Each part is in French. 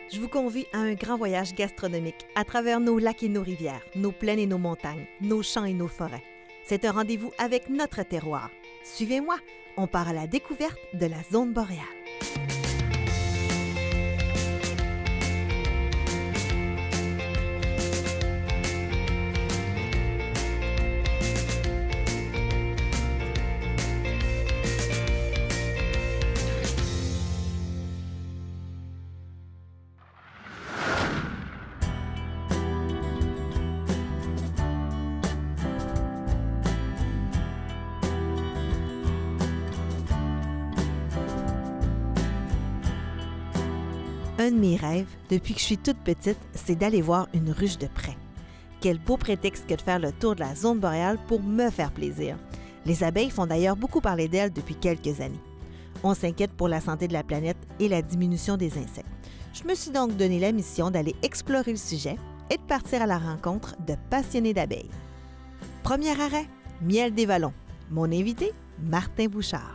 Je vous convie à un grand voyage gastronomique à travers nos lacs et nos rivières, nos plaines et nos montagnes, nos champs et nos forêts. C'est un rendez-vous avec notre terroir. Suivez-moi, on part à la découverte de la zone boréale. Un de mes rêves, depuis que je suis toute petite, c'est d'aller voir une ruche de près. Quel beau prétexte que de faire le tour de la zone boréale pour me faire plaisir. Les abeilles font d'ailleurs beaucoup parler d'elles depuis quelques années. On s'inquiète pour la santé de la planète et la diminution des insectes. Je me suis donc donné la mission d'aller explorer le sujet et de partir à la rencontre de passionnés d'abeilles. Premier arrêt, Miel des Vallons. Mon invité, Martin Bouchard.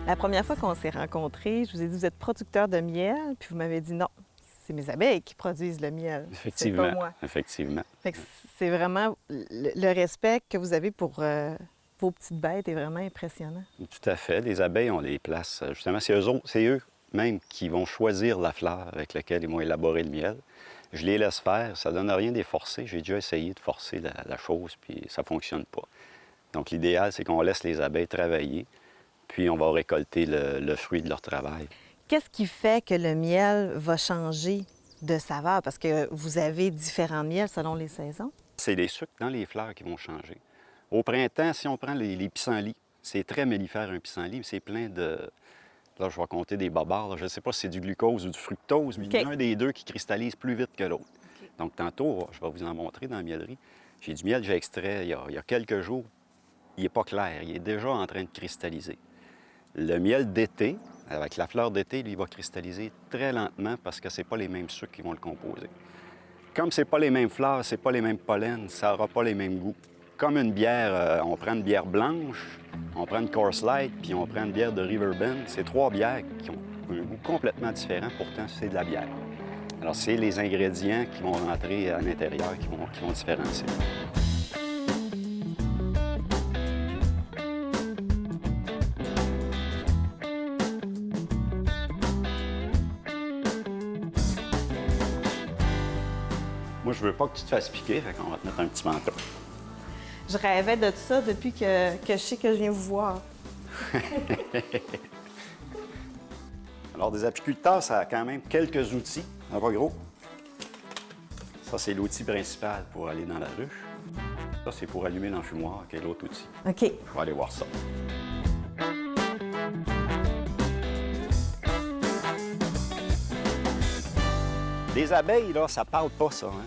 La première fois qu'on s'est rencontrés, je vous ai dit, vous êtes producteur de miel, puis vous m'avez dit non, c'est mes abeilles qui produisent le miel. Effectivement, c'est pas moi. effectivement. Fait que c'est vraiment le respect que vous avez pour vos petites bêtes est vraiment impressionnant. Tout à fait. Les abeilles, on les place, justement, c'est eux même qui vont choisir la fleur avec laquelle ils vont élaborer le miel. Je les laisse faire, ça ne donne rien de les forcer. J'ai déjà essayé de forcer la chose, puis ça ne fonctionne pas. Donc l'idéal, c'est qu'on laisse les abeilles travailler, puis on va récolter le fruit de leur travail. Qu'est-ce qui fait que le miel va changer de saveur? Parce que vous avez différents miels selon les saisons. C'est les sucres dans les fleurs qui vont changer. Au printemps, si on prend les pissenlits, c'est très mellifère un pissenlit, c'est plein de... Là, je vais compter des bobards. Là. Je ne sais pas si c'est du glucose ou du fructose, mais il y en a un des deux qui cristallise plus vite que l'autre. Donc tantôt, je vais vous en montrer dans la miellerie. J'ai du miel que j'ai extrait il y a quelques jours. Il n'est pas clair, il est déjà en train de cristalliser. Le miel d'été, avec la fleur d'été, lui, il va cristalliser très lentement parce que ce n'est pas les mêmes sucres qui vont le composer. Comme ce n'est pas les mêmes fleurs, ce n'est pas les mêmes pollens, ça n'aura pas les mêmes goûts. Comme une bière, on prend une bière blanche, on prend une Coors Light, puis on prend une bière de Riverbend. C'est trois bières qui ont un goût complètement différent, pourtant c'est de la bière. Alors c'est les ingrédients qui vont rentrer à l'intérieur qui vont différencier. Moi, je veux pas que tu te fasses piquer, fait qu'on va te mettre un petit manteau. Je rêvais de ça depuis que je sais que je viens vous voir. Alors, des apiculteurs, ça a quand même quelques outils, en pas gros. Ça, c'est l'outil principal pour aller dans la ruche. Ça, c'est pour allumer l'enfumoir, qui est l'autre outil. OK. On va aller voir ça. Les abeilles, là, ça parle pas, ça. Hein?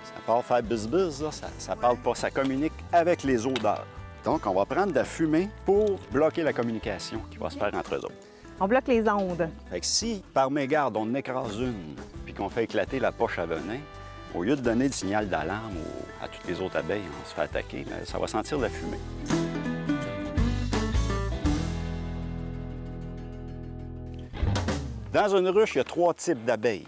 Ça part faire buzz-buzz, là, ça parle pas. Ça communique avec les odeurs. Donc, on va prendre de la fumée pour bloquer la communication qui va se faire entre eux autres. On bloque les ondes. Fait que si, par mégarde, on en écrase une, puis qu'on fait éclater la poche à venin, au lieu de donner le signal d'alarme à toutes les autres abeilles, on se fait attaquer, bien, ça va sentir la fumée. Dans une ruche, il y a trois types d'abeilles.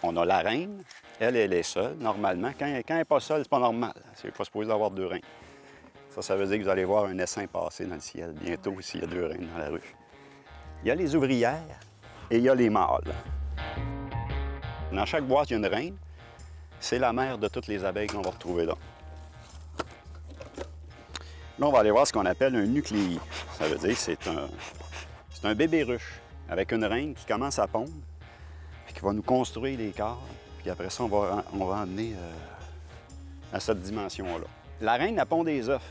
On a la reine, elle est seule, normalement. Quand elle n'est pas seule, c'est pas normal. C'est pas supposé avoir deux reines. Ça veut dire que vous allez voir un essaim passer dans le ciel bientôt s'il y a deux reines dans la ruche. Il y a les ouvrières et il y a les mâles. Dans chaque boîte, il y a une reine. C'est la mère de toutes les abeilles qu'on va retrouver là. Là, on va aller voir ce qu'on appelle un nucléi. Ça veut dire que c'est un bébé ruche avec une reine qui commence à pondre, puis qui va nous construire les corps. Puis après ça, on va emmener à cette dimension-là. La reine, elle pond des œufs.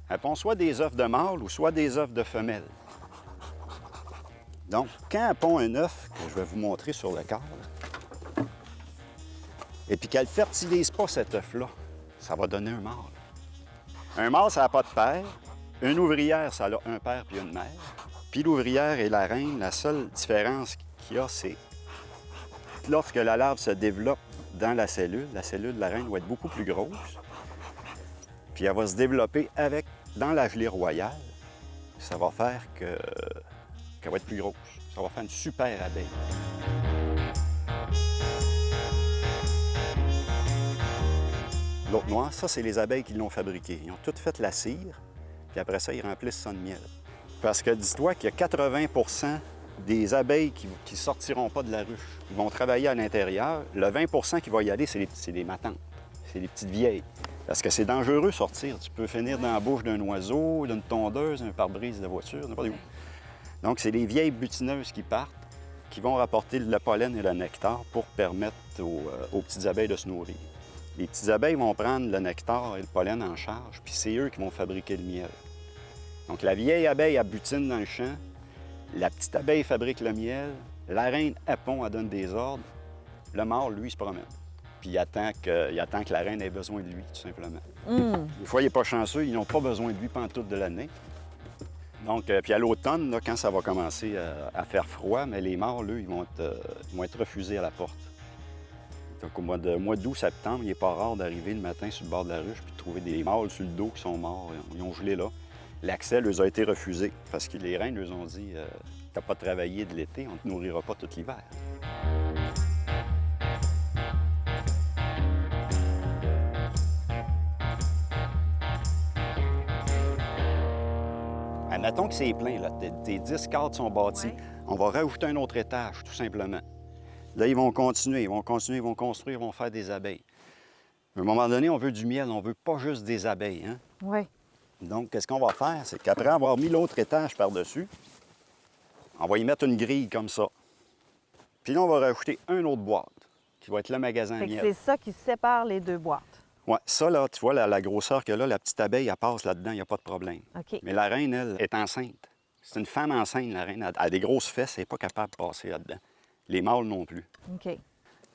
Elle pond soit des œufs de mâle ou soit des œufs de femelle. Donc, quand elle pond un œuf, que je vais vous montrer sur le corps, là, et puis qu'elle ne fertilise pas cet œuf-là, ça va donner un mâle. Un mâle, ça n'a pas de père. Une ouvrière, ça a un père puis une mère. Puis l'ouvrière et la reine, la seule différence qu'il y a, c'est lorsque la larve se développe dans la cellule de la reine va être beaucoup plus grosse. Puis elle va se développer dans la gelée royale. ça va faire qu'elle va être plus grosse. Ça va faire une super abeille. L'autre noir, ça, c'est les abeilles qui l'ont fabriqué. Ils ont toutes fait la cire, puis après ça, ils remplissent ça de miel. Parce que dis-toi qu'il y a 80 des abeilles qui ne sortiront pas de la ruche. Ils vont travailler à l'intérieur. Le 20 qui va y aller, c'est des matantes. C'est les petites vieilles. Parce que c'est dangereux sortir. Tu peux finir dans la bouche d'un oiseau, d'une tondeuse, d'un pare-brise de voiture, n'importe où. Donc, c'est les vieilles butineuses qui partent, qui vont rapporter le pollen et le nectar pour permettre aux petites abeilles de se nourrir. Les petites abeilles vont prendre le nectar et le pollen en charge, puis c'est eux qui vont fabriquer le miel. Donc, la vieille abeille, elle butine dans le champ. La petite abeille fabrique le miel. La reine, elle pond, elle donne des ordres. Le mâle, lui, il se promène. Puis il attend que la reine ait besoin de lui, tout simplement. Des fois, il n'est pas chanceux, ils n'ont pas besoin de lui pendant toute l'année. Donc, puis à l'automne, là, quand ça va commencer à faire froid, mais les mâles, eux, ils vont être refusés à la porte. Donc, au mois d'août, septembre, il n'est pas rare d'arriver le matin sur le bord de la ruche puis de trouver des mâles sur le dos qui sont morts. Ils ont gelé là. L'accès leur a été refusé parce que les reines leur ont dit « T'as pas travaillé de l'été, on ne te nourrira pas tout l'hiver. » Admettons que c'est plein, là. Tes 10 cadres sont bâtis. Ouais. On va rajouter un autre étage, tout simplement. Là, ils vont continuer, ils vont construire, ils vont faire des abeilles. À un moment donné, on veut du miel, on veut pas juste des abeilles, hein? Oui. Donc, qu'est-ce qu'on va faire? C'est qu'après avoir mis l'autre étage par-dessus, on va y mettre une grille comme ça. Puis là, on va rajouter une autre boîte qui va être le magasin Fait que miel. c'est ça qui sépare les deux boîtes. Oui, ça, là, tu vois, la grosseur que là, la petite abeille, elle passe là-dedans, il n'y a pas de problème. OK. Mais la reine, elle, est enceinte. C'est une femme enceinte, la reine. Elle a des grosses fesses, elle n'est pas capable de passer là-dedans. Les mâles non plus. OK.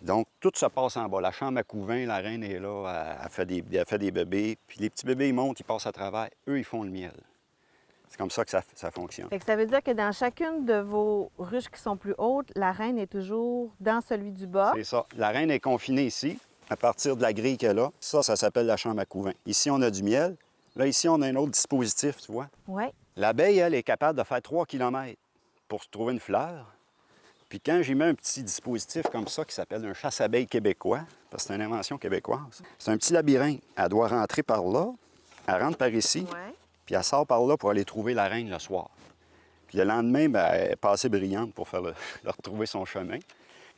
Donc, tout se passe en bas. La chambre à couvain, la reine est là, elle fait des bébés. Puis les petits bébés, ils montent, ils passent à travers. Eux, ils font le miel. C'est comme ça que ça fonctionne. Fait que ça veut dire que dans chacune de vos ruches qui sont plus hautes, la reine est toujours dans celui du bas. C'est ça. La reine est confinée ici, à partir de la grille qu'elle a. Ça s'appelle la chambre à couvain. Ici, on a du miel. Là, ici, on a un autre dispositif, tu vois. Oui. L'abeille, elle, est capable de faire 3 km pour se trouver une fleur. Puis quand j'y mets un petit dispositif comme ça qui s'appelle un chasse-abeille québécois, parce que c'est une invention québécoise, c'est un petit labyrinthe. Elle doit rentrer par là, elle rentre par ici, Ouais. puis elle sort par là pour aller trouver la reine le soir. Puis le lendemain, bien, elle est pas assez brillante pour faire leur retrouver son chemin.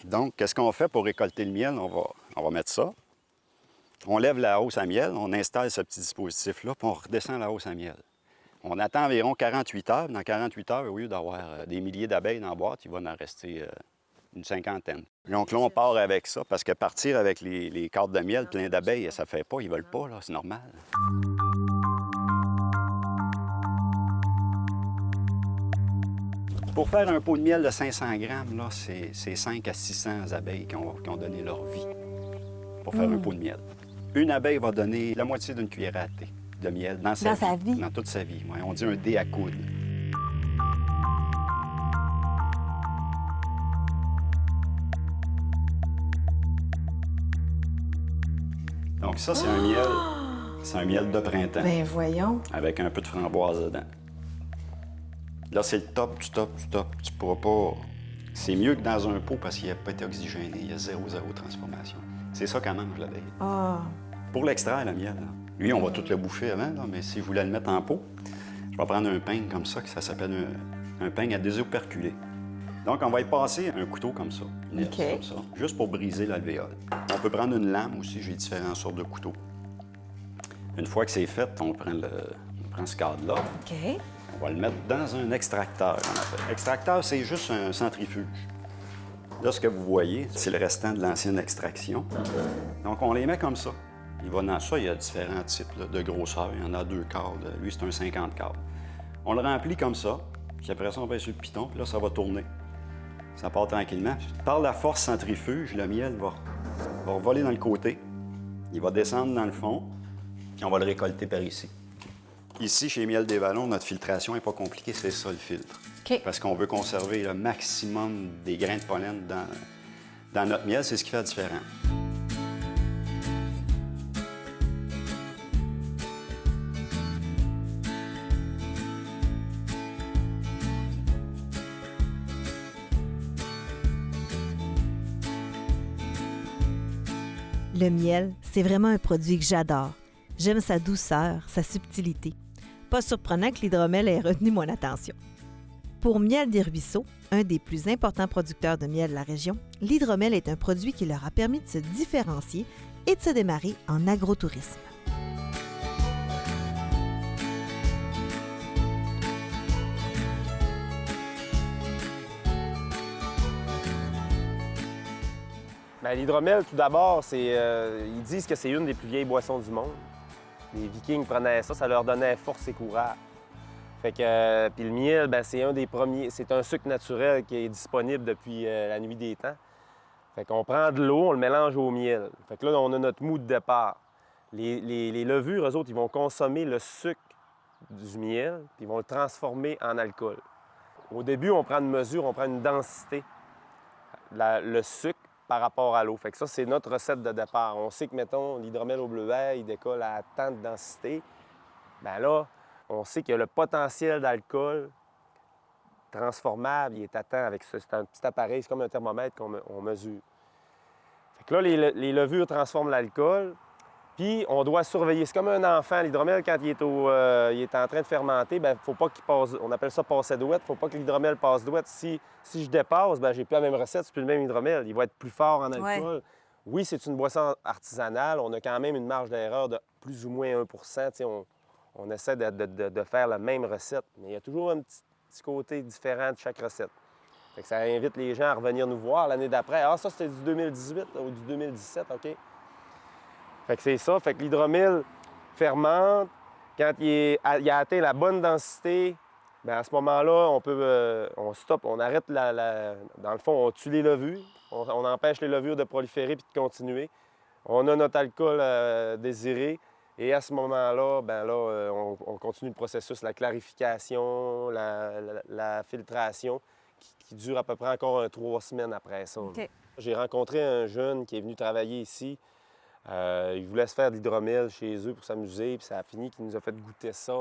Donc, qu'est-ce qu'on fait pour récolter le miel? On va mettre ça. On lève la hausse à miel, on installe ce petit dispositif-là, puis on redescend la hausse à miel. On attend environ 48 heures. Dans 48 heures, au lieu d'avoir des milliers d'abeilles dans la boîte, il va en rester une cinquantaine. Donc là, on part avec ça, parce que partir avec les cartes de miel plein d'abeilles, ça fait pas, ils veulent pas, là, c'est normal. Pour faire un pot de miel de 500 grammes, là, c'est 5 à 600 abeilles qui ont donné leur vie pour faire un pot de miel. Une abeille va donner la moitié d'une cuillère à thé de miel dans sa vie. Dans toute sa vie. Ouais, on dit un dé à coude. Donc ça, c'est un miel de printemps. Ben voyons. Avec un peu de framboise dedans. Là, c'est le top du top du top. Tu pourras pas... C'est mieux que dans un pot parce qu'il n'a pas été oxygéné. Il y a zéro transformation. C'est ça quand même, l'abeille. Ah. Pour l'extraire, le miel, là. Lui, on va tout le bouffer avant, là, mais si je voulais le mettre en pot, je vais prendre un peigne comme ça, que ça s'appelle un peigne à désoperculer. Donc, on va y passer un couteau comme ça, une herse comme ça, juste pour briser l'alvéole. On peut prendre une lame aussi, j'ai différentes sortes de couteaux. Une fois que c'est fait, on prend ce cadre-là. OK. On va le mettre dans un extracteur, on appelle. Extracteur, c'est juste un centrifuge. Là, ce que vous voyez, c'est le restant de l'ancienne extraction. Donc, on les met comme ça. Dans ça, il y a différents types là, de grosseur. Il y en a 2 quarts. Lui, c'est un 50 quarts. On le remplit comme ça. Puis après ça, on va sur le piton. Puis là, ça va tourner. Ça part tranquillement. Puis, par la force centrifuge, le miel va voler dans le côté. Il va descendre dans le fond. Puis on va le récolter par ici. Ici, chez Miel des Vallons, notre filtration n'est pas compliquée. C'est ça, le filtre. OK. Parce qu'on veut conserver le maximum des grains de pollen dans notre miel. C'est ce qui fait la différence. Le miel, c'est vraiment un produit que j'adore. J'aime sa douceur, sa subtilité. Pas surprenant que l'hydromel ait retenu mon attention. Pour Miel des Ruisseaux, un des plus importants producteurs de miel de la région, l'hydromel est un produit qui leur a permis de se différencier et de se démarrer en agrotourisme. Bien, l'hydromel, tout d'abord, ils disent que c'est une des plus vieilles boissons du monde. Les Vikings prenaient ça, ça leur donnait force et courage. Fait que, puis le miel, bien, c'est un des premiers, c'est un sucre naturel qui est disponible depuis la nuit des temps. Fait qu'on prend de l'eau, on le mélange au miel. Fait que là, on a notre mou de départ. Les levures, eux autres, ils vont consommer le sucre du miel, puis ils vont le transformer en alcool. Au début, on prend une mesure, on prend une densité, le sucre par rapport à l'eau. Fait que ça, c'est notre recette de départ. On sait que, mettons, l'hydromel au bleuet, il décolle à tant de densité. Bien là, on sait que le potentiel d'alcool transformable, il est atteint avec ça. C'est un petit appareil, c'est comme un thermomètre qu'on mesure. Fait que là, les levures transforment l'alcool, puis on doit surveiller. C'est comme un enfant, l'hydromel, quand il est en train de fermenter, bien, faut pas qu'il passe, on appelle ça passer douette, faut pas que l'hydromel passe douette. Si je dépasse, bien, j'ai plus la même recette, c'est plus le même hydromel. Il va être plus fort en alcool. Ouais. Oui, c'est une boisson artisanale, on a quand même une marge d'erreur de plus ou moins 1 %. On essaie de faire la même recette, mais il y a toujours un petit côté différent de chaque recette. Fait que ça invite les gens à revenir nous voir l'année d'après. Ah, ça, c'était du 2018 ou du 2017, OK? Fait que c'est ça. Fait que l'hydromel fermente. Quand il a atteint la bonne densité, bien, à ce moment-là, on stoppe, on arrête dans le fond, on tue les levures. On empêche les levures de proliférer puis de continuer. On a notre alcool désiré. Et à ce moment-là, bien là, on continue le processus, la clarification, la filtration, qui dure à peu près encore 3 semaines après ça. Okay. J'ai rencontré un jeune qui est venu travailler ici. Il voulait se faire de l'hydromel chez eux pour s'amuser, puis ça a fini qu'il nous a fait goûter ça.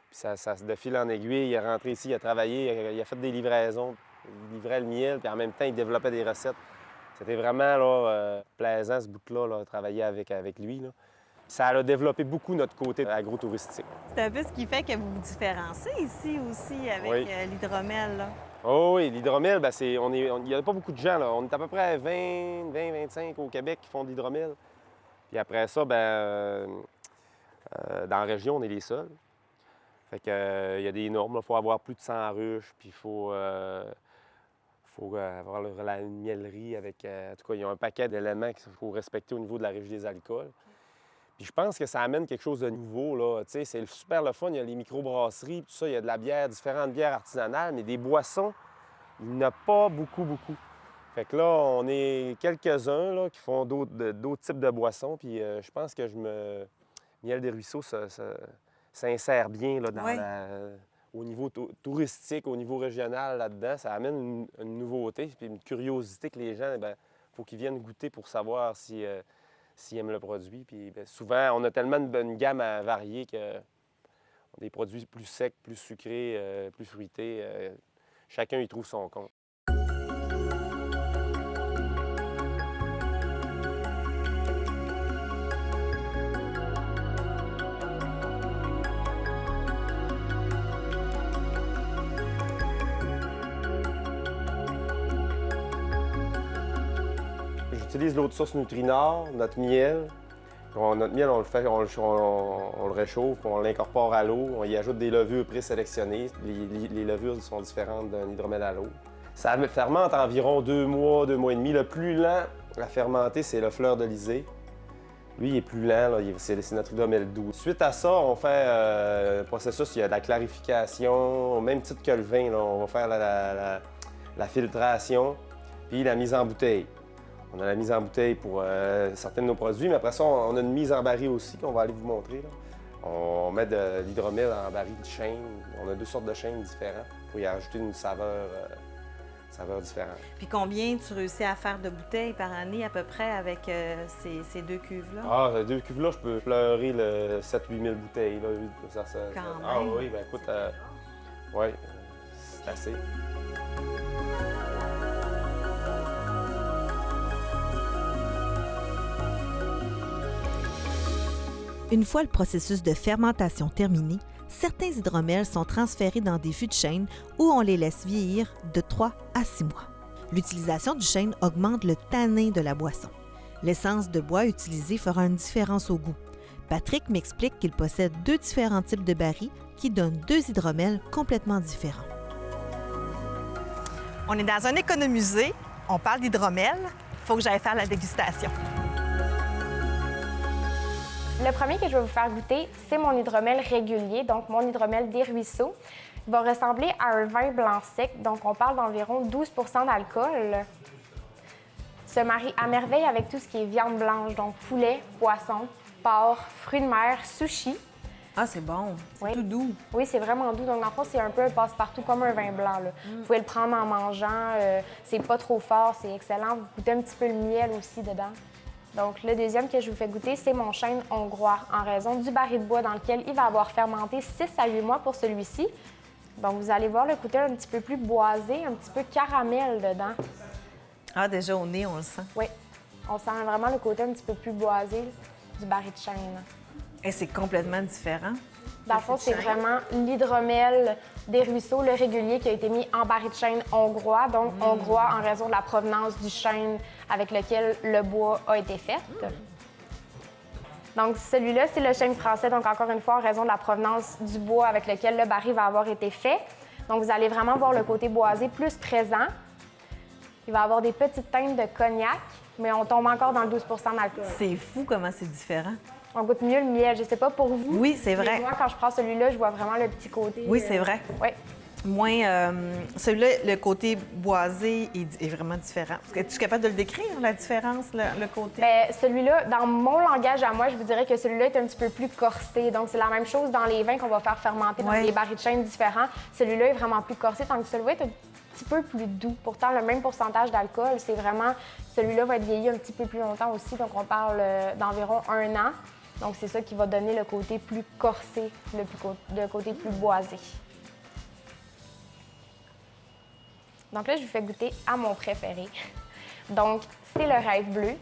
Puis ça de fil en aiguille, il est rentré ici, il a travaillé, il a fait des livraisons, il livrait le miel, puis en même temps, il développait des recettes. C'était vraiment là, plaisant, ce bout-là, là, travailler avec lui. Là. Ça a développé beaucoup notre côté agro-touristique. C'est un peu ce qui fait que vous vous différenciez ici aussi avec l'hydromel. Là. Oh oui, l'hydromel, bien, il n'y a pas beaucoup de gens. Là. On est à peu près 20-25 au Québec qui font de l'hydromel. Puis après ça, bien, dans la région, on est les seuls. Fait que, il y a des normes. Il faut avoir plus de 100 ruches, puis il faut avoir une miellerie avec... en tout cas, il y a un paquet d'éléments qu'il faut respecter au niveau de la régie des alcools. Puis je pense que ça amène quelque chose de nouveau, là. Tu sais, c'est super le fun. Il y a les microbrasseries, tout ça. Il y a de la bière, différentes bières artisanales, mais des boissons, il n'y en a pas beaucoup. Fait que là, on est quelques-uns là, qui font d'autres types de boissons. Puis je pense que Miel des Ruisseaux s'insère bien là, au niveau touristique, au niveau régional là-dedans. Ça amène une nouveauté puis une curiosité que les gens, il faut qu'ils viennent goûter pour savoir s'ils aiment le produit. Puis bien, souvent, on a tellement une gamme variée que des produits plus secs, plus sucrés, plus fruités. Chacun y trouve son compte. J'utilise l'eau de source Nutrinor, notre miel. Notre miel, on le réchauffe, on l'incorpore à l'eau, on y ajoute des levures présélectionnées. Les levures sont différentes d'un hydromel à l'eau. Ça fermente environ 2 mois, 2 mois et demi. Le plus lent à fermenter, c'est le fleur d'Elysée. Lui, il est plus lent, c'est notre hydromel doux. Suite à ça, on fait un processus, il y a de la clarification, au même titre que le vin. Là, on va faire la filtration, puis la mise en bouteille. On a la mise en bouteille pour certains de nos produits, mais après ça, on a une mise en baril aussi qu'on va aller vous montrer. Là. On met de l'hydromel en baril de chêne. On a 2 sortes de chênes différents pour y ajouter une saveur différente. Puis combien tu réussis à faire de bouteilles par année à peu près avec ces 2 cuves-là? Ah, ces 2 cuves-là, je peux fleurer 7 000 à 8 000 bouteilles. Là. Ah oui, bien écoute, oui, c'est assez. Une fois le processus de fermentation terminé, certains hydromels sont transférés dans des fûts de chêne où on les laisse vieillir de 3 à 6 mois. L'utilisation du chêne augmente le tanin de la boisson. L'essence de bois utilisée fera une différence au goût. Patrick m'explique qu'il possède 2 différents types de barils qui donnent 2 hydromels complètement différents. On est dans un économusée, on parle d'hydromel, il faut que j'aille faire la dégustation. Le premier que je vais vous faire goûter, c'est mon hydromel régulier, donc mon hydromel des ruisseaux. Il va ressembler à un vin blanc sec, donc on parle d'environ 12 % d'alcool. Se marie à merveille avec tout ce qui est viande blanche, donc poulet, poisson, porc, fruits de mer, sushi. Ah, c'est bon. C'est Oui. tout doux. Oui, c'est vraiment doux. Donc, dans le fond, c'est un peu un passe-partout comme un vin blanc, là. Vous pouvez le prendre en mangeant. C'est pas trop fort, c'est excellent. Vous goûtez un petit peu le miel aussi dedans. Donc, le deuxième que je vous fais goûter, c'est mon chêne hongrois, en raison du baril de bois dans lequel il va avoir fermenté 6 à 8 mois pour celui-ci. Donc, vous allez voir le côté un petit peu plus boisé, un petit peu caramel dedans. Ah, déjà au nez, on le sent. Oui, on sent vraiment le côté un petit peu plus boisé du baril de chêne. Et c'est complètement différent. Dans le fond, c'est vraiment l'hydromel des ruisseaux, le régulier, qui a été mis en baril de chêne hongrois, donc hongrois en raison de la provenance du chêne avec lequel le bois a été fait. Donc, celui-là, c'est le chêne français, donc encore une fois, en raison de la provenance du bois avec lequel le baril va avoir été fait. Donc, vous allez vraiment voir le côté boisé plus présent. Il va avoir des petites teintes de cognac, mais on tombe encore dans le 12 % d'alcool. C'est fou comment c'est différent. On goûte mieux le miel. Je sais pas pour vous. Oui, c'est vrai. Mais moi, quand je prends celui-là, je vois vraiment le petit côté. Oui, c'est vrai. Oui. Moins, celui-là, le côté boisé est vraiment différent. Es-tu capable de le décrire, la différence, le côté? Bien, celui-là, dans mon langage à moi, je vous dirais que celui-là est un petit peu plus corsé. Donc, c'est la même chose dans les vins qu'on va faire fermenter dans Ouais. des barils de chêne différents. Celui-là est vraiment plus corsé, tandis que celui-là est un petit peu plus doux. Pourtant, le même pourcentage d'alcool, c'est vraiment... Celui-là va être vieilli un petit peu plus longtemps aussi. Donc, on parle d'environ 1 an. Donc, c'est ça qui va donner le côté plus corsé, le côté plus boisé. Donc là, je vous fais goûter à mon préféré. Donc, c'est le Rêve bleu.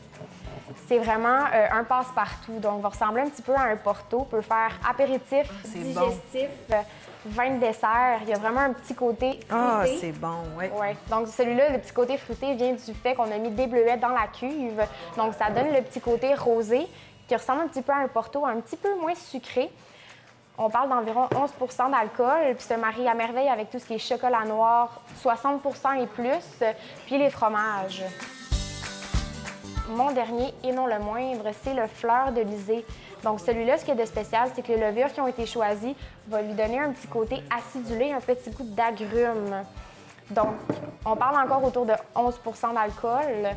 C'est vraiment un passe-partout. Donc, va ressembler un petit peu à un porto. Peut faire apéritif, digestif, vin de dessert. Il y a vraiment un petit côté fruité. Ah, c'est bon, oui. Ouais. Donc, celui-là, le petit côté fruité vient du fait qu'on a mis des bleuets dans la cuve. Donc, ça donne le petit côté rosé qui ressemble un petit peu à un porto, un petit peu moins sucré. On parle d'environ 11 % d'alcool, puis se marie à merveille avec tout ce qui est chocolat noir, 60 % et plus, puis les fromages. Mon dernier, et non le moindre, c'est le fleur de lysée. Donc celui-là, ce qui est de spécial, c'est que les levures qui ont été choisies vont lui donner un petit côté acidulé, un petit goût d'agrumes. Donc, on parle encore autour de 11 % d'alcool.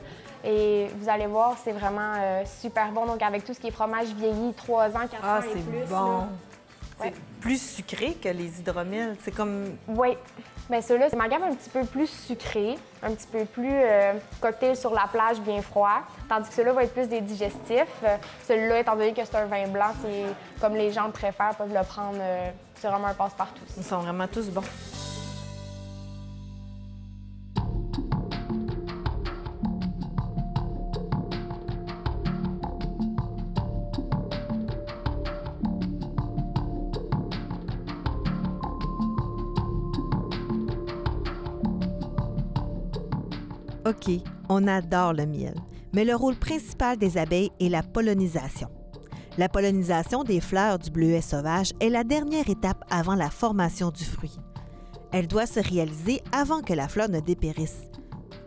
Et vous allez voir, c'est vraiment super bon. Donc, avec tout ce qui est fromage vieilli, 3 ans, 4 ans et plus. Ah, c'est bon. là. C'est Ouais. plus sucré que les hydromels. C'est comme... Oui. Bien, ceux-là, c'est ma gamme un petit peu plus sucré, un petit peu plus cocktail sur la plage bien froid, tandis que ceux-là vont être plus des digestifs. Celui-là, étant donné que c'est un vin blanc, c'est comme les gens préfèrent, peuvent le prendre. C'est vraiment un passe-partout. Ils sont vraiment tous bons. OK, on adore le miel, mais le rôle principal des abeilles est la pollinisation. La pollinisation des fleurs du bleuet sauvage est la dernière étape avant la formation du fruit. Elle doit se réaliser avant que la fleur ne dépérisse.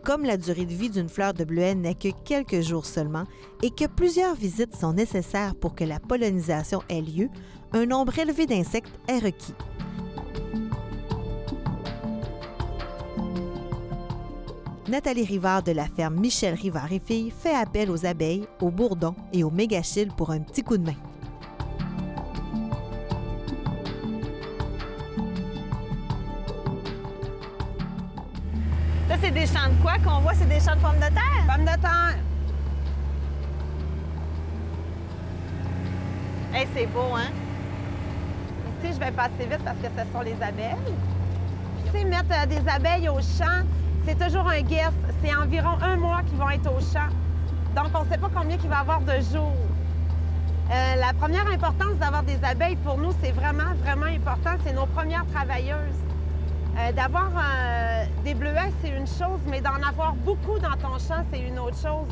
Comme la durée de vie d'une fleur de bleuet n'est que quelques jours seulement et que plusieurs visites sont nécessaires pour que la pollinisation ait lieu, un nombre élevé d'insectes est requis. Nathalie Rivard de la ferme Michel Rivard et Filles fait appel aux abeilles, aux bourdons et aux mégachilles pour un petit coup de main. Ça, c'est des champs de quoi qu'on voit? C'est des champs de pommes de terre? Pommes de terre. Hey, c'est beau, hein? Ici, je vais passer vite parce que ce sont les abeilles. Tu sais, mettre des abeilles au champ, c'est toujours un guess. C'est environ 1 mois qu'ils vont être au champ. Donc, on ne sait pas combien il va y avoir de jours. La première importance d'avoir des abeilles, pour nous, c'est vraiment, vraiment important. C'est nos premières travailleuses. D'avoir des bleuets, c'est une chose, mais d'en avoir beaucoup dans ton champ, c'est une autre chose.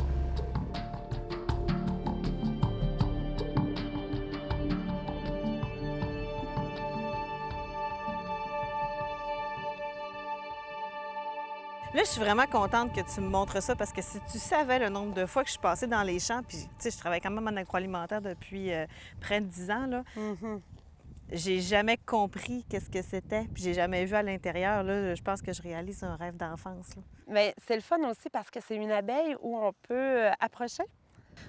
Là, je suis vraiment contente que tu me montres ça parce que si tu savais le nombre de fois que je suis passée dans les champs, puis tu sais, je travaille quand même en agroalimentaire depuis près de 10 ans, là. J'ai jamais compris qu'est-ce que c'était, puis j'ai jamais vu à l'intérieur. Là, je pense que je réalise un rêve d'enfance. Là. Mais c'est le fun aussi parce que c'est une abeille où on peut approcher.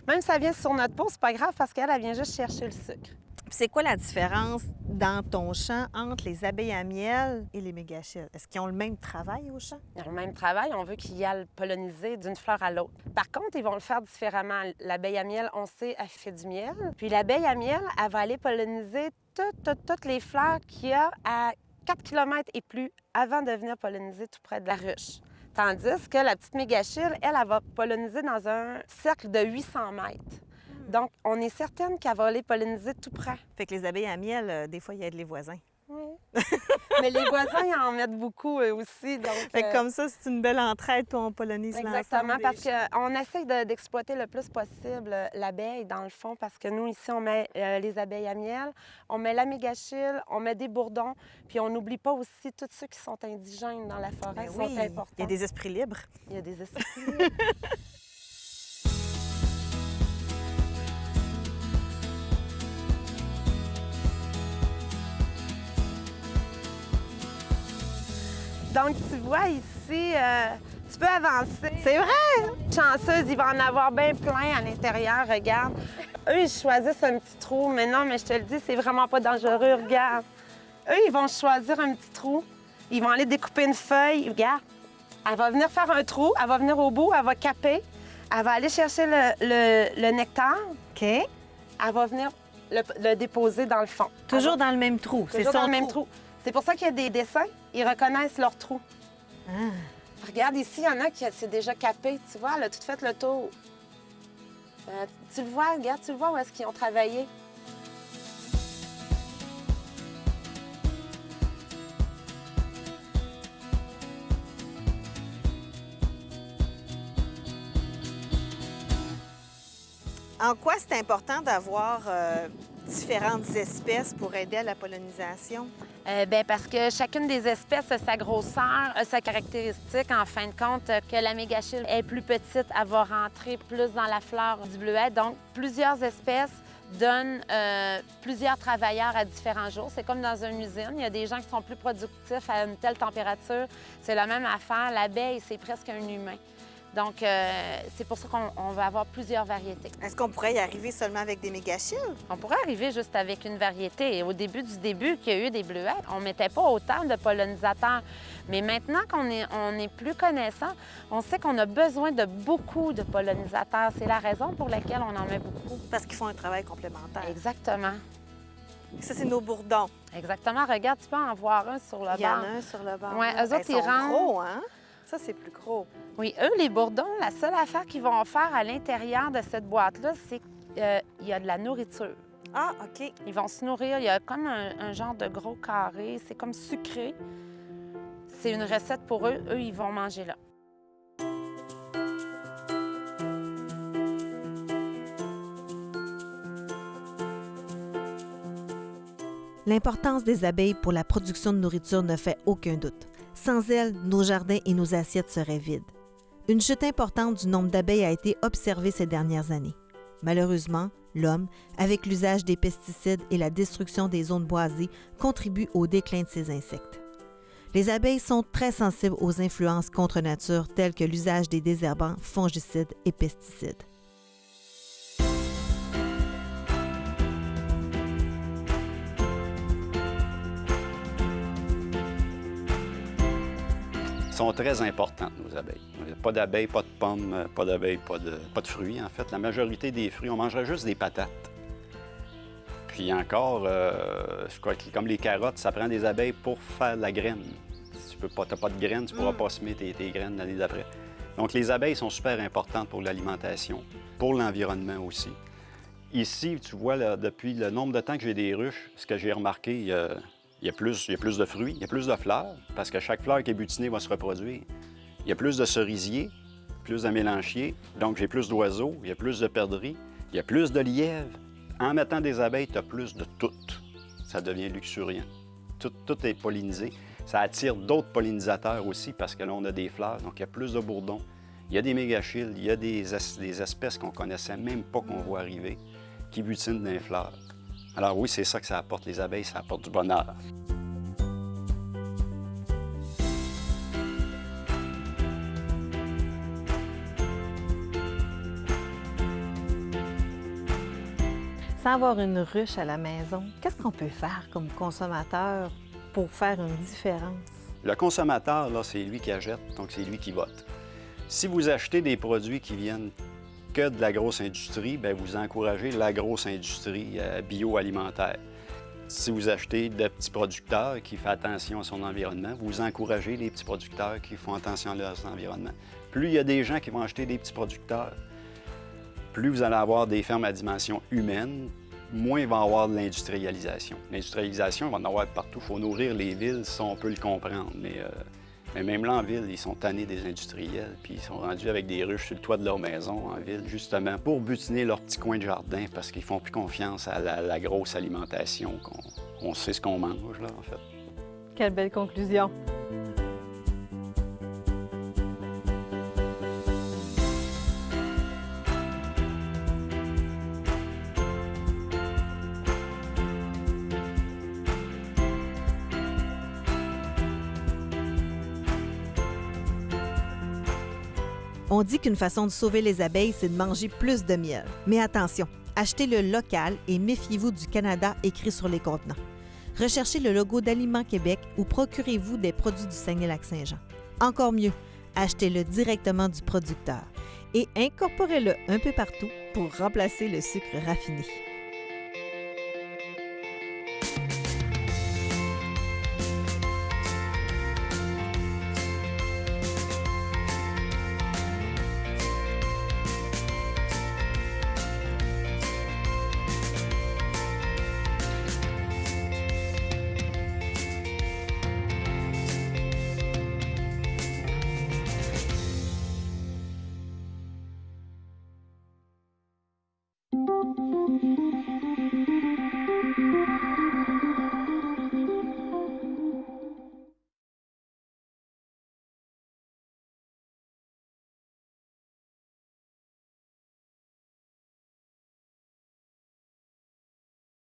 Même si ça vient sur notre peau, c'est pas grave parce qu'elle vient juste chercher le sucre. Puis c'est quoi la différence dans ton champ entre les abeilles à miel et les mégachilles? Est-ce qu'ils ont le même travail au champ? Ils ont le même travail, on veut qu'ils aillent polliniser d'une fleur à l'autre. Par contre, ils vont le faire différemment. L'abeille à miel, on sait, elle fait du miel. Puis l'abeille à miel, elle va aller polliniser toutes les fleurs qu'il y a à 4 km et plus avant de venir polliniser tout près de la ruche. Tandis que la petite mégachille, elle va polliniser dans un cercle de 800 mètres. Donc, on est certaine qu'elle va aller polliniser tout près. Fait que les abeilles à miel, des fois, ils aident les voisins. Oui. Mais les voisins ils en mettent beaucoup eux aussi. Donc, Fait que comme ça, c'est une belle entraide, puis on pollinise l'ensemble. exactement, des parce champs. qu'on essaie d'exploiter le plus possible l'abeille, dans le fond, parce que nous, ici, on met les abeilles à miel, on met la mégachille, on met des bourdons, puis on n'oublie pas aussi tous ceux qui sont indigènes dans la forêt, Ben sont oui, importants. il y a des esprits libres. Il y a des esprits. Donc, tu vois ici, tu peux avancer. C'est vrai! Chanceuse, il va en avoir bien plein à l'intérieur, regarde. Eux, ils choisissent un petit trou, mais non, mais je te le dis, c'est vraiment pas dangereux, regarde. Eux, ils vont choisir un petit trou. Ils vont aller découper une feuille, regarde. Elle va venir faire un trou, elle va venir au bout, elle va caper, elle va aller chercher le nectar. OK. Elle va venir le déposer dans le fond. Toujours dans le même trou. Toujours dans le même trou. C'est pour ça qu'il y a des dessins, ils reconnaissent leur trou. Ah. Regarde ici, il y en a qui c'est déjà capé, tu vois, elle a tout fait le tour. Tu le vois, regarde, tu le vois où est-ce qu'ils ont travaillé. En quoi c'est important d'avoir différentes espèces pour aider à la pollinisation? Bien, parce que chacune des espèces a sa grosseur, a sa caractéristique. En fin de compte, que la mégachille est plus petite, elle va rentrer plus dans la fleur du bleuet. Donc, plusieurs espèces donnent plusieurs travailleurs à différents jours. C'est comme dans une usine. Il y a des gens qui sont plus productifs à une telle température. C'est la même affaire. L'abeille, c'est presque un humain. Donc, c'est pour ça qu'on va avoir plusieurs variétés. Est-ce qu'on pourrait y arriver seulement avec des mégachilles? On pourrait arriver juste avec une variété. Au début qu'il y a eu des bleuets, on ne mettait pas autant de pollinisateurs. Mais maintenant qu'on est plus connaissant, on sait qu'on a besoin de beaucoup de pollinisateurs. C'est la raison pour laquelle on en met beaucoup. Parce qu'ils font un travail complémentaire. Exactement. Ça, c'est nos bourdons. Exactement. Regarde, tu peux en voir un sur le bord. Il y en a un sur le bord. Oui, eux autres, Ils sont ils rentrent. gros, hein? Ça, c'est plus gros. Oui, eux, les bourdons, la seule affaire qu'ils vont faire à l'intérieur de cette boîte-là, c'est qu'il y a de la nourriture. Ah, OK. Ils vont se nourrir. Il y a comme un genre de gros carré. C'est comme sucré. C'est une recette pour eux. Eux, ils vont manger là. L'importance des abeilles pour la production de nourriture ne fait aucun doute. Sans elles, nos jardins et nos assiettes seraient vides. Une chute importante du nombre d'abeilles a été observée ces dernières années. Malheureusement, l'homme, avec l'usage des pesticides et la destruction des zones boisées, contribue au déclin de ces insectes. Les abeilles sont très sensibles aux influences contre nature telles que l'usage des désherbants, fongicides et pesticides. Sont très importantes, nos abeilles. Pas d'abeilles, pas de pommes, pas d'abeilles, pas de fruits, en fait. La majorité des fruits, on mangerait juste des patates. Puis encore, je crois que comme les carottes, ça prend des abeilles pour faire la graine. Si tu n'as pas de graines, tu ne pourras pas semer tes graines l'année d'après. Donc, les abeilles sont super importantes pour l'alimentation, pour l'environnement aussi. ici, tu vois, là, depuis le nombre de temps que j'ai des ruches, ce que j'ai remarqué, il y a plus de fruits, il y a plus de fleurs, parce que chaque fleur qui est butinée va se reproduire. Il y a plus de cerisiers, plus de mélanchiers, donc j'ai plus d'oiseaux, il y a plus de perdrix, il y a plus de lièvres. En mettant des abeilles, tu as plus de tout. Ça devient luxuriant. Tout est pollinisé. Ça attire d'autres pollinisateurs aussi, parce que là, on a des fleurs, donc il y a plus de bourdons. Il y a des mégachilles, il y a des espèces qu'on connaissait même pas qu'on voit arriver, qui butinent dans les fleurs. Alors oui, c'est ça que ça apporte, les abeilles, ça apporte du bonheur. Sans avoir une ruche à la maison, qu'est-ce qu'on peut faire comme consommateur pour faire une différence? Le consommateur, là, c'est lui qui achète, donc c'est lui qui vote. Si vous achetez des produits qui viennent que de la grosse industrie, bien, vous encouragez la grosse industrie bioalimentaire. Si vous achetez de petits producteurs qui font attention à son environnement, vous encouragez les petits producteurs qui font attention à leur environnement. Plus il y a des gens qui vont acheter des petits producteurs, plus vous allez avoir des fermes à dimension humaine, moins il va y avoir de l'industrialisation. L'industrialisation, il va en avoir partout. Il faut nourrir les villes, ça, on peut le comprendre. Mais même là, en ville, ils sont tannés des industriels, puis ils sont rendus avec des ruches sur le toit de leur maison en ville, justement, pour butiner leur petit coin de jardin, parce qu'ils font plus confiance à la grosse alimentation, qu'on sait ce qu'on mange, là, en fait. Quelle belle conclusion! On dit qu'une façon de sauver les abeilles, c'est de manger plus de miel. Mais attention, achetez-le local et méfiez-vous du Canada écrit sur les contenants. Recherchez le logo d'Aliments Québec ou procurez-vous des produits du Saguenay-Lac-Saint-Jean. Encore mieux, achetez-le directement du producteur et incorporez-le un peu partout pour remplacer le sucre raffiné.